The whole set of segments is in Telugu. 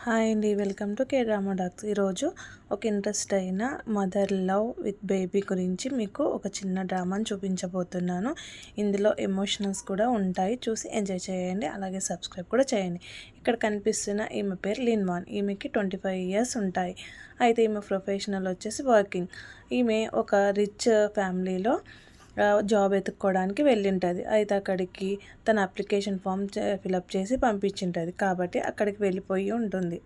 హాయ్ అండి, welcome to K drama docs. ఈరోజు ఒక ఇంట్రెస్ట్ అయిన మదర్ లవ్ విత్ బేబీ గురించి మీకు ఒక చిన్న డ్రామాని చూపించబోతున్నాను. ఇందులో ఎమోషనల్స్ కూడా ఉంటాయి, చూసి ఎంజాయ్ చేయండి. అలాగే సబ్స్క్రైబ్ కూడా చేయండి. ఇక్కడ కనిపిస్తున్న ఈమె పేరు లిన్వాన్. ఈమెకి 25 ఇయర్స్ ఉంటాయి. అయితే ఈమె ప్రొఫెషనల్ వచ్చేసి వర్కింగ్. ఈమె ఒక రిచ్ ఫ్యామిలీలో జాబ్ ఎత్తుక్కోవడానికి వెళ్ళింటుంది. అయితే అక్కడికి తన అప్లికేషన్ ఫామ్ ఫిలప్ చేసి పంపించింటుంది, కాబట్టి అక్కడికి వెళ్ళిపోయి ఉంటుంది.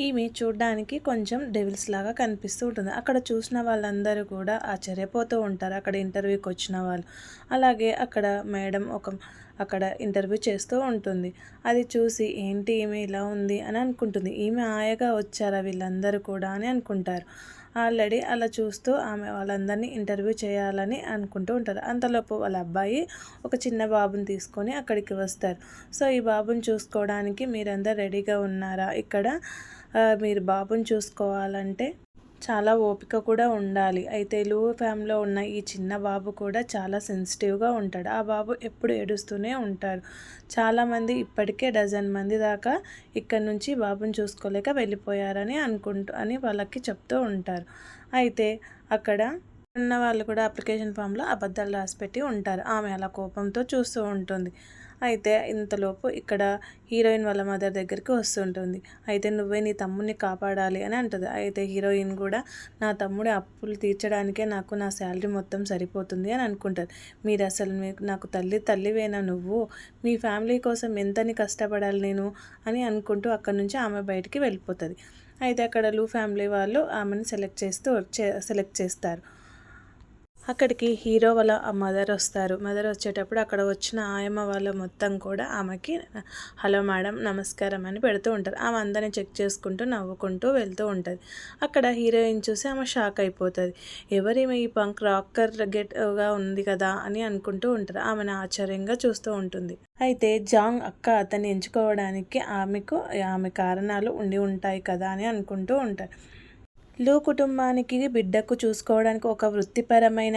ఈమె చూడ్డానికి కొంచెం డెవిల్స్ లాగా కనిపిస్తూ ఉంటుంది. అక్కడ చూసిన వాళ్ళందరూ కూడా ఆశ్చర్యపోతూ ఉంటారు, అక్కడ ఇంటర్వ్యూకి వచ్చిన వాళ్ళు. అలాగే అక్కడ మేడం అక్కడ ఇంటర్వ్యూ చేస్తూ ఉంటుంది. అది చూసి ఏంటి ఈమె ఇలా ఉంది అని అనుకుంటుంది. ఈమె ఆయగా వచ్చారా వీళ్ళందరూ కూడా అని అనుకుంటారు. ఆల్రెడీ అలా చూస్తూ ఆమె వాళ్ళందరినీ ఇంటర్వ్యూ చేయాలని అనుకుంటూ ఉంటారు. అంతలోపు వాళ్ళ అబ్బాయి ఒక చిన్న బాబుని తీసుకొని అక్కడికి వస్తారు. సో ఈ బాబుని చూసుకోవడానికి మీరందరూ రెడీగా ఉన్నారా? ఇక్కడ మీరు బాబుని చూసుకోవాలంటే చాలా ఓపిక కూడా ఉండాలి. అయితే లూవు ఫ్యామిలీలో ఉన్న ఈ చిన్న బాబు కూడా చాలా సెన్సిటివ్గా ఉంటాడు. ఆ బాబు ఎప్పుడు ఏడుస్తూనే ఉంటాడు. చాలామంది ఇప్పటికే డజన్ మంది దాకా ఇక్కడ నుంచి బాబుని చూసుకోలేక వెళ్ళిపోయారని అని వాళ్ళకి చెప్తూ ఉంటారు. అయితే అక్కడ ఉన్న వాళ్ళు కూడా అప్లికేషన్ ఫామ్లో అబద్ధాలు రాసిపెట్టి ఉంటారు. ఆమె అలా కోపంతో చూస్తూ ఉంటుంది. అయితే ఇంతలోపు ఇక్కడ హీరోయిన్ వాళ్ళ మదర్ దగ్గరికి వస్తుంటుంది. అయితే నువ్వే నీ తమ్ముడిని కాపాడాలి అని అంటుంది. అయితే హీరోయిన్ కూడా నా తమ్ముడి అప్పులు తీర్చడానికే నాకు నా శాలరీ మొత్తం సరిపోతుంది అని అనుకుంటుంది. మీరు అసలు నాకు తల్లివేనా నువ్వు? మీ ఫ్యామిలీ కోసం ఎంతని కష్టపడాలి నేను అని అనుకుంటూ అక్కడి నుంచి ఆమె బయటికి వెళ్ళిపోతుంది. అయితే అక్కడ లూ ఫ్యామిలీ వాళ్ళు ఆమెను సెలెక్ట్ చేస్తారు. అక్కడికి హీరో వాళ్ళ మదర్ వస్తారు. మదర్ వచ్చేటప్పుడు అక్కడ వచ్చిన ఆయమ్మ వాళ్ళు మొత్తం కూడా ఆమెకి హలో మేడం నమస్కారం అని పెడుతూ ఉంటారు. ఆమె అందరిని చెక్ చేసుకుంటూ నవ్వుకుంటూ వెళ్తూ ఉంటుంది. అక్కడ హీరోయిన్ చూసి ఆమె షాక్ అయిపోతుంది. ఎవరేమో ఈ పంక్ రాకర్ గెట్గా ఉంది కదా అని అనుకుంటూ ఉంటారు. ఆమెను ఆశ్చర్యంగా చూస్తూ ఉంటుంది. అయితే జాంగ్ అక్క అతన్ని ఎంచుకోవడానికి ఆమె కారణాలు ఉండి ఉంటాయి కదా అని అనుకుంటూ ఉంటారు. లూ కుటుంబానికి బిడ్డకు చూసుకోవడానికి ఒక వృత్తిపరమైన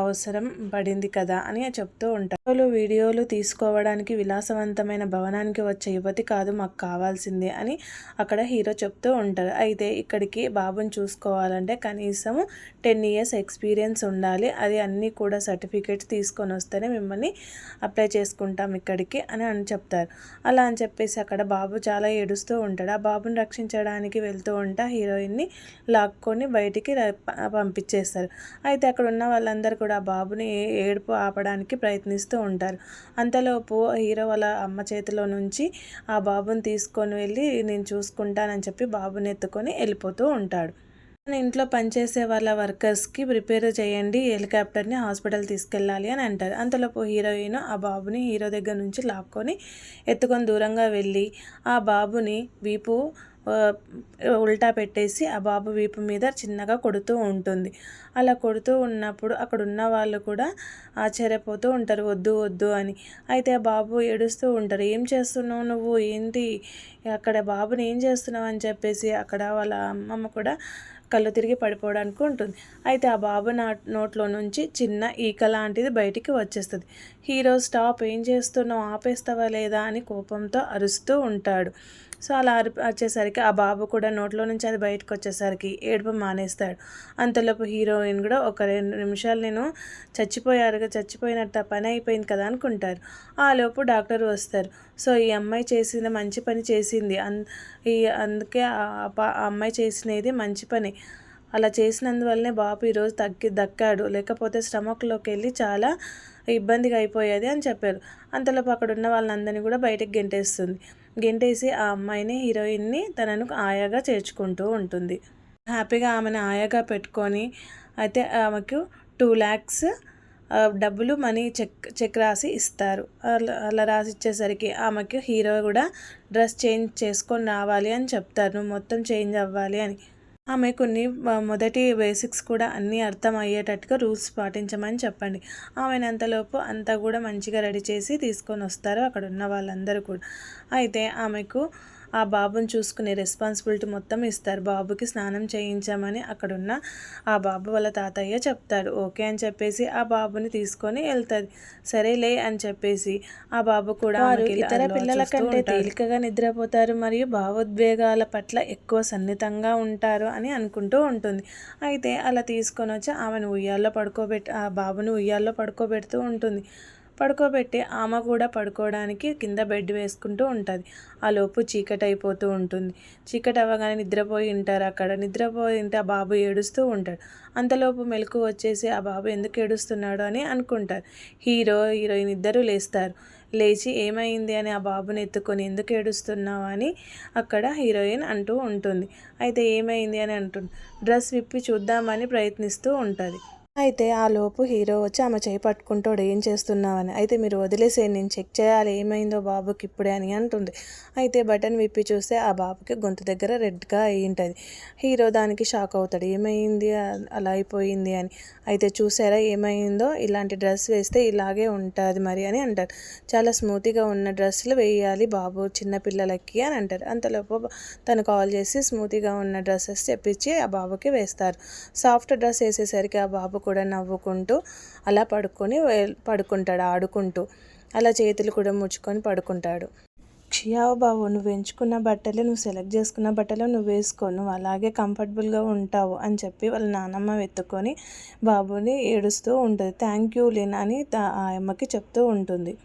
అవసరం పడింది కదా అని చెప్తూ ఉంటారు. వీడియోలు తీసుకోవడానికి విలాసవంతమైన భవనానికి వచ్చే యువతి కాదు మాకు కావాల్సిందే అని అక్కడ హీరో చెప్తూ ఉంటారు. అయితే ఇక్కడికి బాబుని చూసుకోవాలంటే కనీసం 10 ఇయర్స్ ఎక్స్పీరియన్స్ ఉండాలి. అది అన్నీ కూడా సర్టిఫికేట్స్ తీసుకొని వస్తేనే మిమ్మల్ని అప్లై చేసుకుంటాం ఇక్కడికి అని చెప్తారు. అలా అని చెప్పేసి అక్కడ బాబు చాలా ఏడుస్తూ ఉంటాడు. ఆ బాబుని రక్షించడానికి వెళ్తూ ఉంటా హీరోయిన్ని లాక్కొని బయటికి పంపించేస్తారు. అయితే అక్కడ ఉన్న వాళ్ళందరూ కూడా ఆ బాబుని ఏడుపు ఆపడానికి ప్రయత్నిస్తూ ఉంటారు. అంతలోపు హీరో వాళ్ళ అమ్మ చేతిలో నుంచి ఆ బాబుని తీసుకొని వెళ్ళి నేను చూసుకుంటానని చెప్పి బాబుని ఎత్తుకొని వెళ్ళిపోతూ ఉంటాడు. ఇంట్లో పనిచేసే వాళ్ళ వర్కర్స్కి ప్రిపేర్ చేయండి, హెలికాప్టర్ని హాస్పిటల్ తీసుకెళ్ళాలి అని అంటారు. అంతలోపు హీరోయిన్ ఆ బాబుని హీరో దగ్గర నుంచి లాక్కొని ఎత్తుకొని దూరంగా వెళ్ళి ఆ బాబుని వీపు ఉల్టా పెట్టేసి ఆ బాబు వీపు మీద చిన్నగా కొడుతూ ఉంటుంది. అలా కొడుతూ ఉన్నప్పుడు అక్కడ ఉన్న వాళ్ళు కూడా ఆశ్చర్యపోతూ ఉంటారు, వద్దు వద్దు అని. అయితే ఆ బాబు ఏడుస్తూ ఉంటారు. ఏం చేస్తున్నావు నువ్వు? ఏంటి అక్కడ బాబుని ఏం చేస్తున్నావు అని చెప్పేసి అక్కడ వాళ్ళ అమ్మమ్మ కూడా కళ్ళు తిరిగి పడిపోవడానికి ఉంటుంది. అయితే ఆ బాబు నోట్లో నుంచి చిన్న ఈక లాంటిది బయటికి వచ్చేస్తుంది. హీరో స్టాప్, ఏం చేస్తున్నావు, ఆపేస్తావా లేదా అని కోపంతో అరుస్తూ ఉంటాడు. సో అలా వచ్చేసరికి ఆ బాబు కూడా నోట్లో నుంచి అది బయటకు వచ్చేసరికి ఏడుపు మానేస్తాడు. అంతలోపు హీరోయిన్ కూడా ఒక 2 నిమిషాలు నేను చచ్చిపోయినట్టు పని అయిపోయింది కదా అనుకుంటారు. ఆలోపు డాక్టర్ వస్తారు. సో ఈ అమ్మాయి చేసిన మంచి పని చేసింది, అందుకే ఆ అమ్మాయి చేసినది మంచి పని. అలా చేసినందువల్లనే బాబు ఈరోజు దక్కాడు, లేకపోతే స్టమక్లోకి వెళ్ళి చాలా ఇబ్బందిగా అయిపోయేది అని చెప్పారు. అంతలోపు అక్కడ ఉన్న వాళ్ళందరినీ కూడా బయటకు గెంటేసి ఆ అమ్మాయిని హీరోయిన్ని తనను ఆయాగా చేర్చుకుంటూ ఉంటుంది. హ్యాపీగా ఆమెను ఆయాగా పెట్టుకొని అయితే ఆమెకు 2 lakhs డబ్బులు మనీ చెక్ రాసి ఇస్తారు. అలా రాసి ఇచ్చేసరికి ఆమెకు హీరో కూడా డ్రెస్ చేంజ్ చేసుకొని రావాలి అని చెప్తారు, నువ్వు మొత్తం చేంజ్ అవ్వాలి అని. ఆమె కొన్ని మొదటి బేసిక్స్ కూడా అన్నీ అర్థం అయ్యేటట్టుగా రూల్స్ పాటించమని చెప్పండి. ఆమెనంతలోపు అంతా కూడా మంచిగా రెడీ చేసి తీసుకొని వస్తారు అక్కడ ఉన్న వాళ్ళందరూ కూడా. అయితే ఆమెకు ఆ బాబుని చూసుకునే రెస్పాన్సిబిలిటీ మొత్తం ఇస్తారు. బాబుకి స్నానం చేయించామని అక్కడున్న ఆ బాబు వాళ్ళ తాతయ్య చెప్తాడు. ఓకే అని చెప్పేసి ఆ బాబుని తీసుకొని వెళ్తుంది. సరేలే అని చెప్పేసి ఆ బాబు కూడా ఇతర పిల్లల కంటే తేలికగా నిద్రపోతారు మరియు భావోద్వేగాల పట్ల ఎక్కువ సన్నిహితంగా ఉంటారు అని అనుకుంటూ ఉంటుంది. అయితే అలా తీసుకొని వచ్చి ఆమెను ఉయ్యాల్లో ఆ బాబుని ఉయ్యాల్లో పడుకోబెడుతూ ఉంటుంది. పడుకోబెట్టి ఆమె కూడా పడుకోవడానికి కింద బెడ్ వేసుకుంటూ ఉంటుంది. ఆ లోపు చీకటి అయిపోతూ ఉంటుంది. చీకటి అవ్వగానే నిద్రపోయి ఉంటారు. అక్కడ నిద్రపోయి ఉంటే ఆ బాబు ఏడుస్తూ ఉంటాడు. అంతలోపు మెలకు వచ్చేసి ఆ బాబు ఎందుకు ఏడుస్తున్నాడు అని అనుకుంటారు. హీరోయిన్ ఇద్దరు లేస్తారు. లేచి ఏమైంది అని ఆ బాబుని ఎత్తుకొని ఎందుకు ఏడుస్తున్నావు అని అక్కడ హీరోయిన్ అంటూ ఉంటుంది. అయితే ఏమైంది అని అంటుంది. డ్రెస్ విప్పి చూద్దామని ప్రయత్నిస్తూ ఉంటుంది. అయితే ఆ లోపు హీరో వచ్చి ఆమె చేయి పట్టుకుంటాడు. ఏం చేస్తున్నావని. అయితే మీరు వదిలేసేయండి, నేను చెక్ చేయాలి ఏమైందో బాబుకి ఇప్పుడే అని అంటుంది. అయితే బటన్ విప్పి చూస్తే ఆ బాబుకి గొంతు దగ్గర రెడ్గా అయి ఉంటుంది. హీరో దానికి షాక్ అవుతాడు. ఏమైంది అలా అయిపోయింది అని. అయితే చూసారా ఏమైందో, ఇలాంటి డ్రెస్ వేస్తే ఇలాగే ఉంటుంది మరి అని అంటారు. చాలా స్మూత్గా ఉన్న డ్రెస్సులు వేయాలి బాబు చిన్నపిల్లలకి అని అంటారు. అంతలోపు తను కాల్ చేసి స్మూత్గా ఉన్న డ్రెస్సెస్ తెప్పించి ఆ బాబుకి వేస్తారు. సాఫ్ట్ డ్రెస్ వేసేసరికి ఆ బాబు కూడా నవ్వుకుంటూ అలా పడుకుంటాడు ఆడుకుంటూ. అలా చేతులు కూడా ముడుచుకొని పడుకుంటాడు. క్షియావు బాబు, నువ్వు ఎంచుకున్న బట్టలు, నువ్వు సెలెక్ట్ చేసుకున్న బట్టలు నువ్వు వేసుకో, నువ్వు అలాగే కంఫర్టబుల్గా ఉంటావు అని చెప్పి వాళ్ళ నాన్నమ్మ వెతుక్కొని బాబుని ఏడుస్తూ ఉంటుంది. థ్యాంక్ యూ లిన్ అని ఆ అమ్మకి చెప్తూ ఉంటుంది.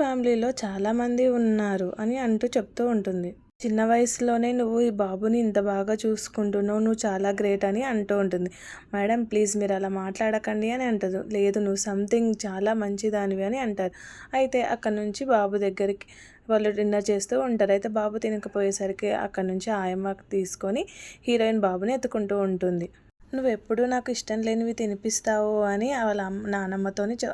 ఫ్యామిలీలో చాలామంది ఉన్నారు అని అంటూ చెప్తూ ఉంటుంది. చిన్న వయసులోనే నువ్వు ఈ బాబుని ఇంత బాగా చూసుకుంటున్నావు, నువ్వు చాలా గ్రేట్ అని అంటూ ఉంటుంది. మేడం ప్లీజ్ మీరు అలా మాట్లాడకండి అని అంటారు. లేదు నువ్వు సంథింగ్ చాలా మంచిదానివి అని అంటారు. అయితే అక్కడ నుంచి బాబు దగ్గరికి వాళ్ళు డిన్నర్ చేస్తూ ఉంటారు. అయితే బాబు తినకపోయేసరికి అక్కడ నుంచి ఆయమ్మ తీసుకొని హీరోయిన్ బాబుని ఎత్తుకుంటూ ఉంటుంది. నువ్వు ఎప్పుడూ నాకు ఇష్టం లేనివి తినిపిస్తావు అని వాళ్ళ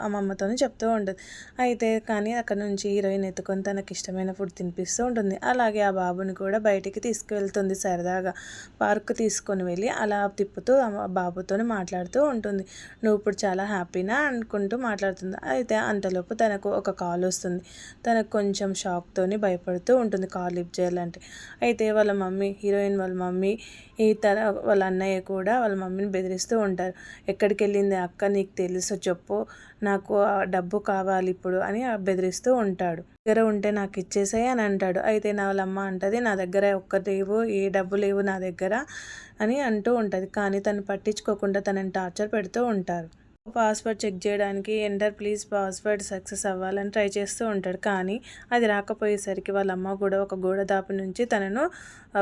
అమ్మమ్మతోని చెప్తూ ఉంటుంది. అయితే కానీ అక్కడ నుంచి హీరోయిన్ ఎత్తుకొని తనకి ఇష్టమైన ఫుడ్ తినిపిస్తూ ఉంటుంది. అలాగే ఆ బాబుని కూడా బయటికి తీసుకువెళ్తుంది. సరదాగా పార్క్ తీసుకొని వెళ్ళి అలా తిప్పుతూ ఆ బాబుతో మాట్లాడుతూ ఉంటుంది. నువ్వు ఇప్పుడు చాలా హ్యాపీనా అనుకుంటూ మాట్లాడుతుంది. అయితే అంతలోపు తనకు ఒక కాల్ వస్తుంది. తనకు కొంచెం షాక్తోని భయపడుతూ ఉంటుంది కాల్ లిఫ్ట్ చేయాలంటే. అయితే హీరోయిన్ వాళ్ళ మమ్మీ వాళ్ళ అన్నయ్య కూడా వాళ్ళ మమ్మీని బెదిరిస్తూ ఉంటారు. ఎక్కడికి వెళ్ళింది అక్క, నీకు తెలుసు చెప్పు, నాకు డబ్బు కావాలి ఇప్పుడు అని బెదిరిస్తూ ఉంటాడు. దగ్గర ఉంటే నాకు ఇచ్చేసాయి అని అంటాడు. అయితే వాళ్ళ అమ్మ అంటది, నా దగ్గర లేవు, ఏ డబ్బు లేవు నా దగ్గర అని అంటూ ఉంటుంది. కానీ తను పట్టించుకోకుండా తనని టార్చర్ పెడుతూ ఉంటారు. పాస్వర్డ్ చెక్ చేయడానికి ఎంటర్ ప్లీజ్ పాస్వర్డ్ సక్సెస్ అవ్వాలని ట్రై చేస్తూ ఉంటాడు. కానీ అది రాకపోయేసరికి వాళ్ళ అమ్మ కూడా ఒక గోడ దాపు నుంచి తనను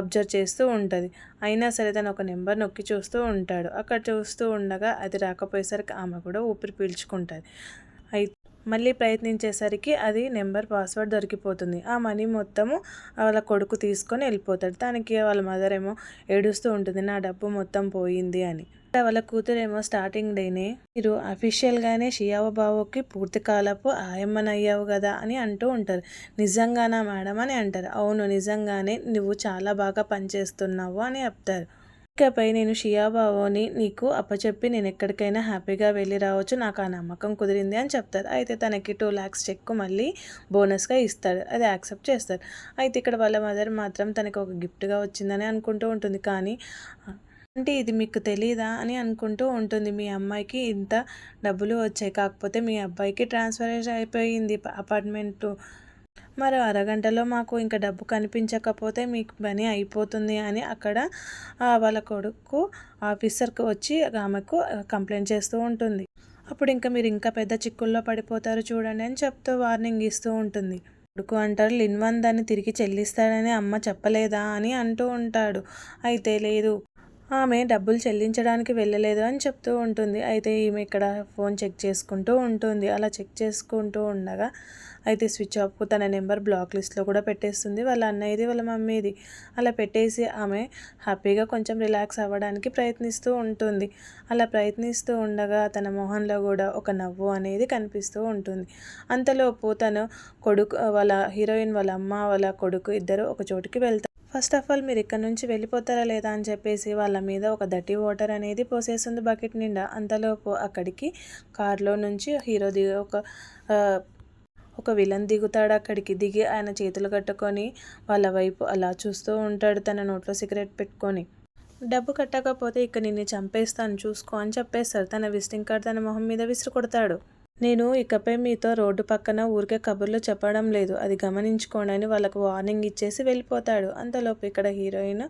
అబ్జర్వ్ చేస్తూ ఉంటుంది. అయినా సరే తను ఒక నెంబర్ నొక్కి చూస్తూ ఉంటాడు. అక్కడ చూస్తూ ఉండగా అది రాకపోయేసరికి ఆమె కూడా ఊపిరి పీల్చుకుంటుంది. అయితే మళ్ళీ ప్రయత్నించేసరికి అది నెంబర్ పాస్వర్డ్ దొరికిపోతుంది. ఆ మనీ మొత్తము వాళ్ళ కొడుకు తీసుకొని వెళ్ళిపోతాడు. దానికి వాళ్ళ మదర్ ఏమో ఏడుస్తూ ఉంటుంది, నా డబ్బు మొత్తం పోయింది అని. వాళ్ళ కూతురేమో స్టార్టింగ్ డేనే మీరు అఫీషియల్గానే షియావ బావోకి పూర్తి కాలపు ఆయమ్మనయ్యావు కదా అని అంటూ ఉంటారు. నిజంగానా మేడం అని అంటారు. అవును నిజంగానే, నువ్వు చాలా బాగా పనిచేస్తున్నావు అని చెప్తారు. ఇకపై నేను షియాబావోని నీకు అప్పచెప్పి నేను ఎక్కడికైనా హ్యాపీగా వెళ్ళి రావచ్చు, నాకు ఆ నమ్మకం కుదిరింది అని చెప్తారు. అయితే తనకి 2 lakhs చెక్ మళ్ళీ బోనస్గా ఇస్తాడు. అది యాక్సెప్ట్ చేస్తారు. అయితే ఇక్కడ వాళ్ళ మదర్ మాత్రం తనకి ఒక గిఫ్ట్గా వచ్చిందని అనుకుంటూ ఉంటుంది. కానీ అంటే ఇది మీకు తెలీదా అని అనుకుంటూ ఉంటుంది. మీ అమ్మాయికి ఇంత డబ్బులు వచ్చాయి, కాకపోతే మీ అబ్బాయికి ట్రాన్స్ఫర్ అయిపోయింది అపార్ట్మెంటు, మరో అరగంటలో మాకు ఇంకా డబ్బు కనిపించకపోతే మీకు పని అయిపోతుంది అని అక్కడ వాళ్ళ కొడుకు ఆఫీసర్కి వచ్చి ఆమెకు కంప్లైంట్ చేస్తూ ఉంటుంది. అప్పుడు మీరు ఇంకా పెద్ద చిక్కుల్లో పడిపోతారు చూడండి అని చెప్తూ వార్నింగ్ ఇస్తూ ఉంటుంది. కొడుకు అంటారు, లిన్వన్ దాన్ని తిరిగి చెల్లిస్తాడని అమ్మ చెప్పలేదా అని అంటూ ఉంటాడు. అయితే లేదు, ఆమె డబ్బులు చెల్లించడానికి వెళ్ళలేదు అని చెప్తూ ఉంటుంది. అయితే ఈమె ఇక్కడ ఫోన్ చెక్ చేసుకుంటూ ఉంటుంది. అలా చెక్ చేసుకుంటూ ఉండగా అయితే స్విచ్ ఆఫ్ తన నెంబర్ బ్లాక్ లిస్ట్లో కూడా పెట్టేస్తుంది. వాళ్ళ అన్నయ్యది వాళ్ళ మమ్మీది. అలా పెట్టేసి ఆమె హ్యాపీగా కొంచెం రిలాక్స్ అవ్వడానికి ప్రయత్నిస్తూ ఉంటుంది. అలా ప్రయత్నిస్తూ ఉండగా తన మొహంలో కూడా ఒక నవ్వు అనేది కనిపిస్తూ ఉంటుంది. అంతలోపు తను వాళ్ళ హీరోయిన్ వాళ్ళ అమ్మ వాళ్ళ కొడుకు ఇద్దరు ఒక చోటుకి వెళ్తారు. ఫస్ట్ ఆఫ్ ఆల్ మీరు ఇక్కడ నుంచి వెళ్ళిపోతారా లేదా అని చెప్పేసి వాళ్ళ మీద ఒక డర్టీ వాటర్ అనేది పోసేస్తుంది బకెట్ నిండా. అంతలోపు అక్కడికి కారులో నుంచి హీరో ఒక ఒక విలన్ దిగుతాడు అక్కడికి. దిగి ఆయన చేతులు కట్టుకొని వాళ్ళ వైపు అలా చూస్తూ ఉంటాడు తన నోట్లో సిగరెట్ పెట్టుకొని. డబ్బు కట్టకపోతే ఇక నిన్ను చంపేస్తాను చూసుకో అని చెప్పేస్తాడు. తన విజిటింగ్ కార్డ్ తన మొహం మీద విసిరి కొడతాడు. నేను ఇకపై మీతో రోడ్డు పక్కన ఊరికే కబుర్లు చెప్పడం లేదు, అది గమనించుకోండి అని వాళ్ళకు వార్నింగ్ ఇచ్చేసి వెళ్ళిపోతాడు. అంతలోపు ఇక్కడ హీరోయిన్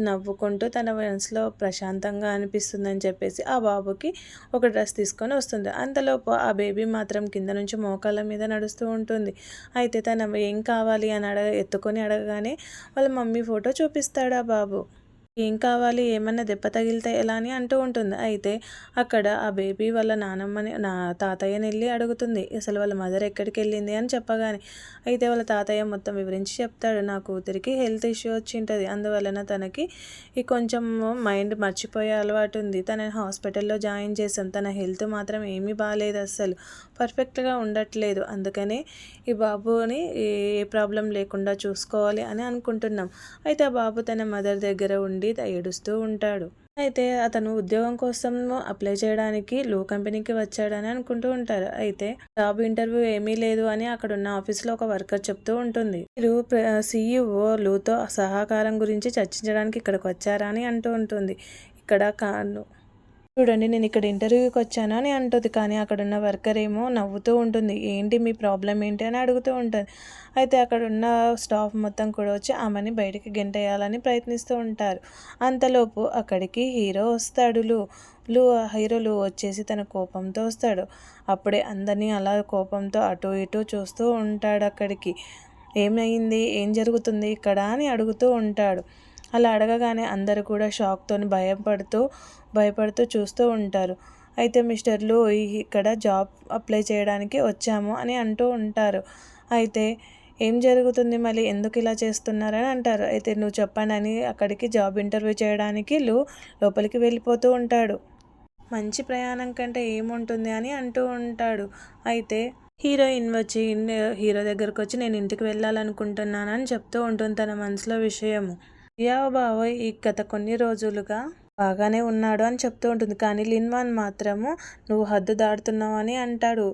నవ్వుకుంటూ తన మనసులో ప్రశాంతంగా అనిపిస్తుందని చెప్పేసి ఆ బాబుకి ఒక డ్రెస్ తీసుకొని వస్తుంది. అంతలోపు ఆ బేబీ మాత్రం కింద నుంచి మోకాళ్ళ మీద నడుస్తూ ఉంటుంది. అయితే తన ఏం కావాలి అని ఎత్తుకొని అడగగానే వాళ్ళ మమ్మీ ఫోటో చూపిస్తాడు ఆ బాబు. ఏం కావాలి, ఏమన్నా దెబ్బ తగిలితే ఎలా అని అంటూ ఉంటుంది. అయితే అక్కడ ఆ బేబీ వాళ్ళ నానమ్మని తాతయ్యని వెళ్ళి అడుగుతుంది, అసలు వాళ్ళ మదర్ ఎక్కడికి వెళ్ళింది అని చెప్పగానే. అయితే వాళ్ళ తాతయ్య మొత్తం వివరించి చెప్తాడు, నా కూతురికి హెల్త్ ఇష్యూ వచ్చి ఉంటుంది, అందువలన తనకి ఈ కొంచెం మైండ్ మర్చిపోయే అలవాటు ఉంది, తనని హాస్పిటల్లో జాయిన్ చేసాం, తన హెల్త్ మాత్రం ఏమీ బాగాలేదు, అస్సలు పర్ఫెక్ట్గా ఉండట్లేదు, అందుకనే ఈ బాబుని ఏ ప్రాబ్లం లేకుండా చూసుకోవాలి అని అనుకుంటున్నాం. అయితే ఆ బాబు తన మదర్ దగ్గర ఉండి ఏడుస్తూ ఉంటాడు. అయితే అతను ఉద్యోగం కోసం అప్లై చేయడానికి లో కంపెనీకి వచ్చాడని అనుకుంటూ ఉంటారు. అయితే జాబ్ ఇంటర్వ్యూ ఏమీ లేదు అని అక్కడ ఉన్న ఆఫీస్లో ఒక వర్కర్ చెప్తూ ఉంటుంది. మీరు CEO లూతో సహకారం గురించి చర్చించడానికి ఇక్కడికి వచ్చారా అని అంటూ ఉంటుంది. ఇక్కడ చూడండి నేను ఇక్కడ ఇంటర్వ్యూకి వచ్చాను అని అంటుంది. కానీ అక్కడున్న వర్కర్ ఏమో నవ్వుతూ ఉంటుంది. ఏంటి మీ ప్రాబ్లం ఏంటి అని అడుగుతూ ఉంటుంది. అయితే అక్కడ ఉన్న స్టాఫ్ మొత్తం కూడా వచ్చి ఆమెని బయటికి గెంటేయాలని ప్రయత్నిస్తూ ఉంటారు. అంతలోపు అక్కడికి హీరో వస్తాడు. హీరో వచ్చేసి తన కోపంతో వస్తాడు. అప్పుడే అందరినీ అలా కోపంతో అటు ఇటు చూస్తూ ఉంటాడు. అక్కడికి ఏమైంది, ఏం జరుగుతుంది ఇక్కడ అని అడుగుతూ ఉంటాడు. అలా అడగగానే అందరూ కూడా షాక్తో భయపడుతూ చూస్తూ ఉంటారు. అయితే మిస్టర్ లూ ఇక్కడ జాబ్ అప్లై చేయడానికి వచ్చాము అని అంటూ ఉంటారు. అయితే ఏం జరుగుతుంది, మళ్ళీ ఎందుకు ఇలా చేస్తున్నారని అంటారు. అయితే నువ్వు చెప్పండి అని అక్కడికి జాబ్ ఇంటర్వ్యూ చేయడానికి లోపలికి వెళ్ళిపోతూ ఉంటాడు. మంచి ప్రయాణం కంటే ఏముంటుంది అని అంటూ ఉంటాడు. అయితే హీరోయిన్ వచ్చి హీరో దగ్గరకు వచ్చి నేను ఇంటికి వెళ్ళాలనుకుంటున్నాను అని చెప్తూ ఉంటుంది తన మనసులో విషయము. బాబోయ్ ఈ గత కొన్ని రోజులుగా బాగానే ఉన్నాడు అని చెప్తూ ఉంటుంది. కానీ లిన్వాన్ మాత్రము నువ్వు హద్దు దాటుతున్నావు అని అంటాడు.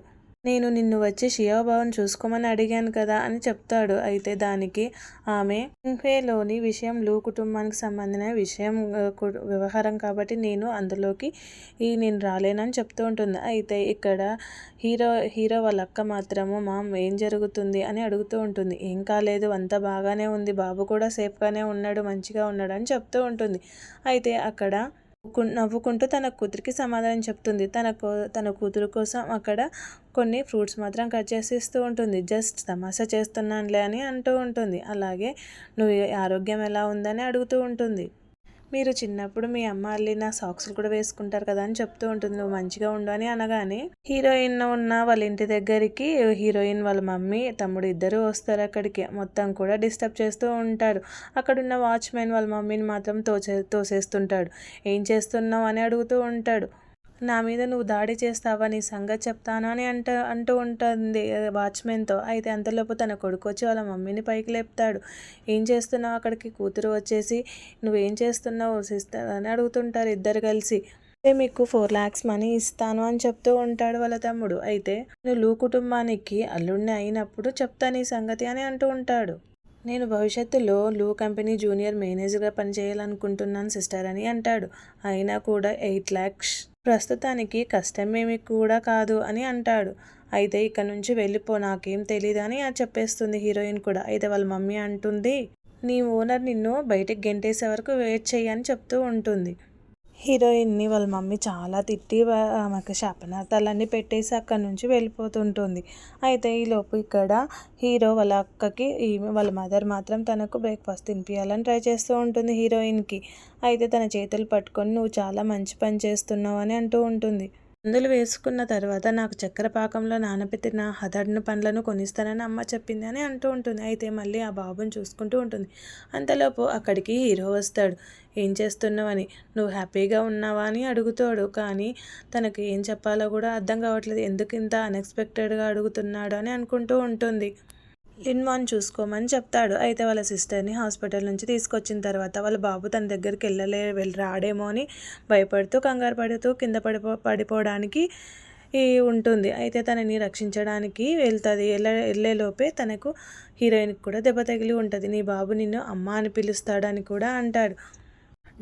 నేను నిన్ను వచ్చి షియాబాబుని చూసుకోమని అడిగాను కదా అని చెప్తాడు. అయితే దానికి ఆమె ఇంఫేలోని విషయం లూ కుటుంబానికి సంబంధించిన వ్యవహారం కాబట్టి నేను అందులోకి నేను రాలేనని చెప్తూ ఉంటుంది. అయితే ఇక్కడ హీరో వాళ్ళ అక్క మాత్రము ఏం జరుగుతుంది అని అడుగుతూ ఉంటుంది. ఏం కాలేదు, అంతా బాగానే ఉంది, బాబు కూడా సేఫ్గానే ఉన్నాడు, మంచిగా ఉన్నాడు అని చెప్తూ ఉంటుంది. అయితే అక్కడ నవ్వుకుంటూ తన కూతురికి సమాధానం చెప్తుంది. తన కూతురు కోసం అక్కడ కొన్ని ఫ్రూట్స్ మాత్రం కట్ చేసి ఇస్తూ ఉంటుంది. జస్ట్ తమాషా చేస్తున్నానులే అని అంటూ ఉంటుంది. అలాగే నువ్వు ఆరోగ్యం ఎలా ఉందని అడుగుతూ ఉంటుంది. మీరు చిన్నప్పుడు మీ అమ్మ అల్లిన సాక్స్లు కూడా వేసుకుంటారు కదా అని చెప్తూ ఉంటుంది. నువ్వు మంచిగా ఉండు అని అనగానే హీరోయిన్ ఉన్న వాళ్ళ ఇంటి దగ్గరికి హీరోయిన్ వాళ్ళ మమ్మీ తమ్ముడు ఇద్దరు వస్తారు. అక్కడికి మొత్తం కూడా డిస్టర్బ్ చేస్తూ ఉంటారు. అక్కడున్న వాచ్మెన్ వాళ్ళ మమ్మీని మాత్రం తోసేస్తుంటాడు. ఏం చేస్తున్నావు అని అడుగుతూ ఉంటాడు. నా మీద నువ్వు దాడి చేస్తావా, నీ సంగతి చెప్తాను అని అంటూ ఉంటుంది వాచ్మెన్తో. అయితే అంతలోపు తన కొడుకు వచ్చి వాళ్ళ మమ్మీని పైకి లేపుతాడు. ఏం చేస్తున్నావు, అక్కడికి కూతురు వచ్చేసి నువ్వేం చేస్తున్నావు సిస్టర్ అని అడుగుతుంటారు ఇద్దరు కలిసి. అయితే మీకు 4 lakhs మనీ ఇస్తాను అని చెప్తూ ఉంటాడు వాళ్ళ తమ్ముడు. అయితే నువ్వు లూ కుటుంబానికి అల్లుడిని అయినప్పుడు చెప్తాను ఈ సంగతి అని అంటూ ఉంటాడు. నేను భవిష్యత్తులో లూ కంపెనీ జూనియర్ మేనేజర్గా పనిచేయాలనుకుంటున్నాను సిస్టర్ అని అంటాడు. అయినా కూడా 8 lakhs ప్రస్తుతానికి కష్టమేమి కూడా కాదు అని అంటాడు. అయితే ఇక్కడ నుంచి వెళ్ళిపో, నాకేం తెలీదు అని చెప్పేస్తుంది హీరోయిన్ కూడా. అయితే వాళ్ళ మమ్మీ అంటుంది, నీ ఓనర్ నిన్ను బయటికి గెంటేసే వరకు వెయిట్ చేయని చెప్తూ ఉంటుంది. హీరోయిన్ని వాళ్ళ మమ్మీ చాలా తిట్టి ఆమెకు శాపనార్థాలన్నీ పెట్టేసి అక్కడి నుంచి వెళ్ళిపోతుంటుంది. అయితే ఈలోపు ఇక్కడ హీరో వాళ్ళ అక్కకి వాళ్ళ మదర్ మాత్రం తనకు బ్రేక్ఫాస్ట్ తినిపించాలని ట్రై చేస్తూ ఉంటుంది హీరోయిన్కి. అయితే తన చేతులు పట్టుకొని నువ్వు చాలా మంచి పని చేస్తున్నావు అని అంటూ ఉంటుంది. మందులు వేసుకున్న తర్వాత నాకు చక్కెర పాకంలో నానబెట్టిన హదడిన పండ్లను కొనిస్తానని అమ్మ చెప్పింది అని అంటూ ఉంటుంది. అయితే మళ్ళీ ఆ బాబుని చూసుకుంటూ ఉంటుంది. అంతలోపు అక్కడికి హీరో వస్తాడు. ఏం చేస్తున్నావని, నువ్వు హ్యాపీగా ఉన్నావా అని అడుగుతాడు. కానీ తనకు ఏం చెప్పాలో కూడా అర్థం కావట్లేదు, ఎందుకు ఇంత అన్ఎక్స్పెక్టెడ్గా అడుగుతున్నాడు అని అనుకుంటూ ఉంటుంది. లిన్వాన్ చూసుకోమని చెప్తాడు. అయితే వాళ్ళ సిస్టర్ని హాస్పిటల్ నుంచి తీసుకొచ్చిన తర్వాత వాళ్ళ బాబు తన దగ్గరికి రాడేమో అని భయపడుతూ కంగారు పడుతూ కింద పడిపోవడానికి ఉంటుంది. అయితే తనని రక్షించడానికి వెళ్తుంది. వెళ్ళేలోపే తనకు హీరోయిన్కి కూడా దెబ్బ తగిలి ఉంటుంది. నీ బాబు నిన్ను అమ్మ అని పిలుస్తాడని కూడా అంటాడు.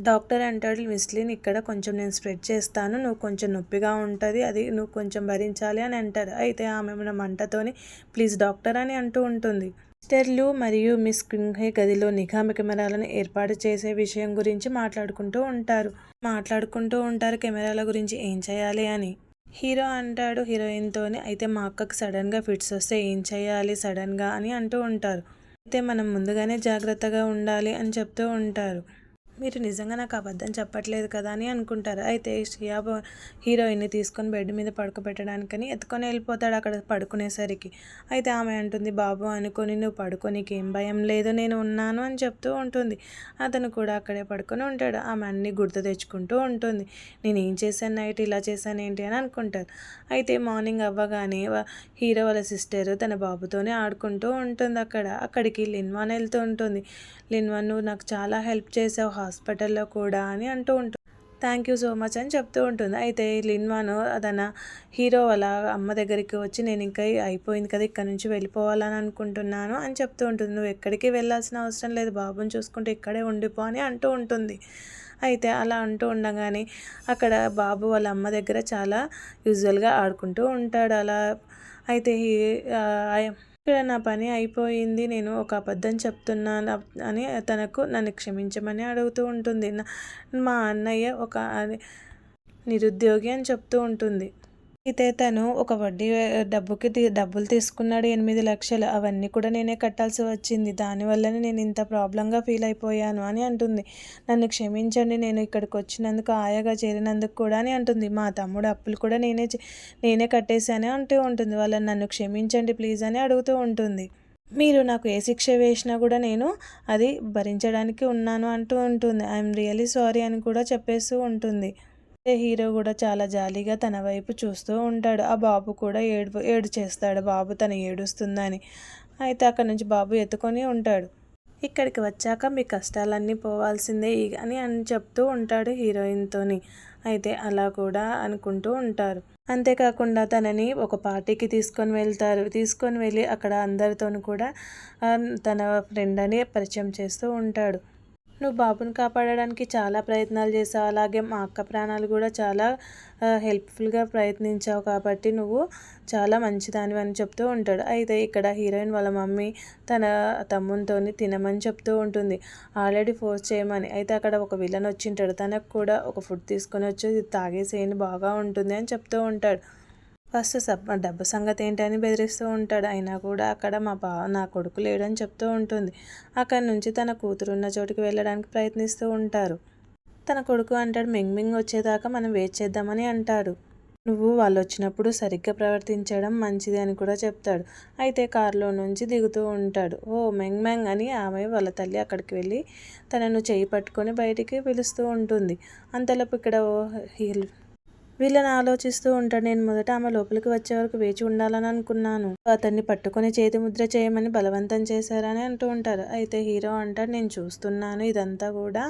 డాక్టర్ అంటాడు, మిస్లిన్ ఇక్కడ కొంచెం నేను స్ప్రెడ్ చేస్తాను, నువ్వు కొంచెం నొప్పిగా ఉంటుంది, అది నువ్వు కొంచెం భరించాలి అని అంటారు. అయితే ఆమె మన మంటతోని ప్లీజ్ డాక్టర్ అని అంటూ ఉంటుంది. మిస్టర్లు మరియు మిస్ కింగ్హే గదిలో నిఘా కెమెరాలను ఏర్పాటు చేసే విషయం గురించి మాట్లాడుకుంటూ ఉంటారు కెమెరాల గురించి ఏం చేయాలి అని. హీరో అంటాడు హీరోయిన్తోని, అయితే మా అక్కకి సడన్గా ఫిట్స్ వస్తే ఏం చేయాలి సడన్గా అని అంటూ ఉంటారు. అయితే మనం ముందుగానే జాగ్రత్తగా ఉండాలి అని చెప్తూ ఉంటారు. మీరు నిజంగా నాకు అబద్ధం చెప్పట్లేదు కదా అని అనుకుంటారు. అయితే షియాబ్ హీరోయిన్ని తీసుకొని బెడ్ మీద పడుకోబెట్టడానికని ఎత్తుకొని వెళ్ళిపోతాడు అక్కడ పడుకునేసరికి. అయితే ఆమె అంటుంది, బాబు అనుకొని నువ్వు పడుకోనికి ఏం భయం లేదు, నేను ఉన్నాను అని చెప్తూ ఉంటుంది. అతను కూడా అక్కడే పడుకొని ఉంటాడు. ఆమె అన్నీ గుర్తు తెచ్చుకుంటూ ఉంటుంది. నేను ఏం చేశాను నైట్, ఇలా చేశాను ఏంటి అని అనుకుంటారు. అయితే మార్నింగ్ అవ్వగానే హీరో వాళ్ళ సిస్టర్ తన బాబుతోనే ఆడుకుంటూ ఉంటుంది. అక్కడికి లిన్వాన్ వెళ్తూ ఉంటుంది. లిన్వాన్, నువ్వు నాకు చాలా హెల్ప్ చేసావు హాస్పిటల్లో కూడా అని అంటూ ఉంటుంది. థ్యాంక్ యూ సో మచ్ అని చెప్తూ ఉంటుంది. అయితే లిన్వాను తన హీరో వాళ్ళ అమ్మ దగ్గరికి వచ్చి, నేను ఇంకా అయిపోయింది కదా, ఇక్కడ నుంచి వెళ్ళిపోవాలని అనుకుంటున్నాను అని చెప్తూ ఉంటుంది. నువ్వు ఎక్కడికి వెళ్ళాల్సిన అవసరం లేదు, బాబుని చూసుకుంటే ఇక్కడే ఉండిపో అని అంటూ ఉంటుంది. అయితే అలా అంటూ ఉండగానే అక్కడ బాబు వాళ్ళ అమ్మ దగ్గర చాలా యూజువల్గా ఆడుకుంటూ ఉంటాడు. అలా అయితే ఇక్కడ నా పని అయిపోయింది, నేను ఒక అబద్ధం చెప్తున్నాను అని నన్ను క్షమించమని అడుగుతూ ఉంటుంది. మా అన్నయ్య ఒక నిరుద్యోగి అని చెప్తూ ఉంటుంది. అయితే తను ఒక వడ్డీ డబ్బులు తీసుకున్నాడు 8 లక్షలు, అవన్నీ కూడా నేనే కట్టాల్సి వచ్చింది, దానివల్లనే నేను ఇంత ప్రాబ్లంగా ఫీల్ అయిపోయాను అని అంటుంది. నన్ను క్షమించండి, నేను ఇక్కడికి వచ్చినందుకు ఆయాగా చేరినందుకు కూడా అని అంటుంది. మా తమ్ముడు అప్పులు కూడా నేనే కట్టేశాను అంటూ ఉంటుంది. వాళ్ళని నన్ను క్షమించండి ప్లీజ్ అని అడుగుతూ ఉంటుంది. మీరు నాకు ఏ శిక్ష వేసినా కూడా నేను అది భరించడానికి ఉన్నాను అంటూ ఉంటుంది. ఐఎమ్ రియలీ సారీ అని కూడా చెప్పేస్తూ ఉంటుంది. హీరో కూడా చాలా జాలీగా తన వైపు చూస్తూ ఉంటాడు. ఆ బాబు కూడా ఏడు చేస్తాడు, బాబు తను ఏడుస్తుందని. అయితే అక్కడ నుంచి బాబు ఎత్తుకొని ఉంటాడు. ఇక్కడికి వచ్చాక మీ కష్టాలన్నీ పోవాల్సిందే అని చెప్తూ ఉంటాడు హీరోయిన్తోని. అయితే అలా కూడా అనుకుంటూ ఉంటారు. అంతేకాకుండా తనని ఒక పార్టీకి తీసుకొని వెళ్ళి అక్కడ అందరితోనూ కూడా తన ఫ్రెండ్ అని పరిచయం చేస్తూ ఉంటాడు. నువ్వు బాబుని కాపాడడానికి చాలా ప్రయత్నాలు చేసావు, అలాగే మా అక్క ప్రాణాలు కూడా చాలా హెల్ప్ఫుల్గా ప్రయత్నించావు, కాబట్టి నువ్వు చాలా మంచిదానివి అని చెప్తూ ఉంటాడు. అయితే ఇక్కడ హీరోయిన్ వాళ్ళ మమ్మీ తన తమ్మునితోని తినమని చెప్తూ ఉంటుంది, ఆల్రెడీ ఫోర్స్ చేయమని. అయితే అక్కడ ఒక విలన్ వచ్చింటాడు, తనకు కూడా ఒక ఫుడ్ తీసుకొని వచ్చి తాగేసేయని బాగా ఉంటుంది అని చెప్తూ ఉంటాడు. ఫస్ట్ డబ్బు సంగతి ఏంటని బెదిరిస్తూ ఉంటాడు. అయినా కూడా అక్కడ నా కొడుకు లేడని చెప్తూ ఉంటుంది. అక్కడి నుంచి తన కూతురు ఉన్న చోటుకి వెళ్ళడానికి ప్రయత్నిస్తూ ఉంటారు. తన కొడుకు అంటాడు, మెంగ్ వచ్చేదాకా మనం వెయిట్ చేద్దామని అంటాడు. నువ్వు వాళ్ళు వచ్చినప్పుడు సరిగ్గా ప్రవర్తించడం మంచిది అని కూడా చెప్తాడు. అయితే కారులో నుంచి దిగుతూ ఉంటాడు. ఓ మెంగ్ అని ఆమె వాళ్ళ తల్లి అక్కడికి వెళ్ళి తనను చేయి పట్టుకొని బయటికి పిలుస్తూ ఉంటుంది. అంతలోపు ఇక్కడ వీళ్ళని ఆలోచిస్తూ ఉంటాడు. నేను మొదట ఆమె లోపలికి వచ్చే వరకు వేచి ఉండాలని అనుకున్నాను, అతన్ని పట్టుకొని చేతి ముద్ర చేయమని బలవంతం చేశారని అంటూ ఉంటారు. అయితే హీరో అంటాడు, నేను చూస్తున్నాను, ఇదంతా కూడా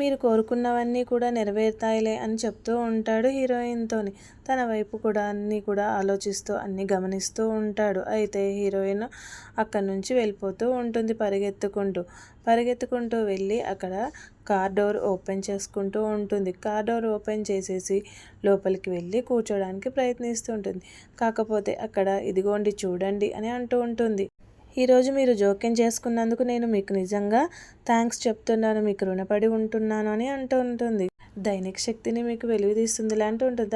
మీరు కోరుకున్నవన్నీ కూడా నెరవేరుతాయిలే అని చెప్తూ ఉంటాడు హీరోయిన్తోని. తన వైపు కూడా అన్నీ కూడా ఆలోచిస్తూ అన్నీ గమనిస్తూ ఉంటాడు. అయితే హీరోయిన్ అక్కడి నుంచి వెళ్ళిపోతూ ఉంటుంది పరిగెత్తుకుంటూ వెళ్ళి అక్కడ కార్ డోర్ ఓపెన్ చేసుకుంటూ ఉంటుంది. కార్ డోర్ ఓపెన్ చేసేసి లోపలికి వెళ్ళి కూర్చోడానికి ప్రయత్నిస్తూ ఉంటుంది. కాకపోతే అక్కడ ఇదిగోండి చూడండి అని అంటూ ఉంటుంది. ఈరోజు మీరు జోక్యం చేసుకున్నందుకు నేను మీకు నిజంగా థ్యాంక్స్ చెప్తున్నాను, మీకు రుణపడి ఉంటున్నాను అని అంటూ ఉంటుంది. దైనిక శక్తిని మీకు వెలుగుతీస్తుంది అంటూ ఉంటుంది.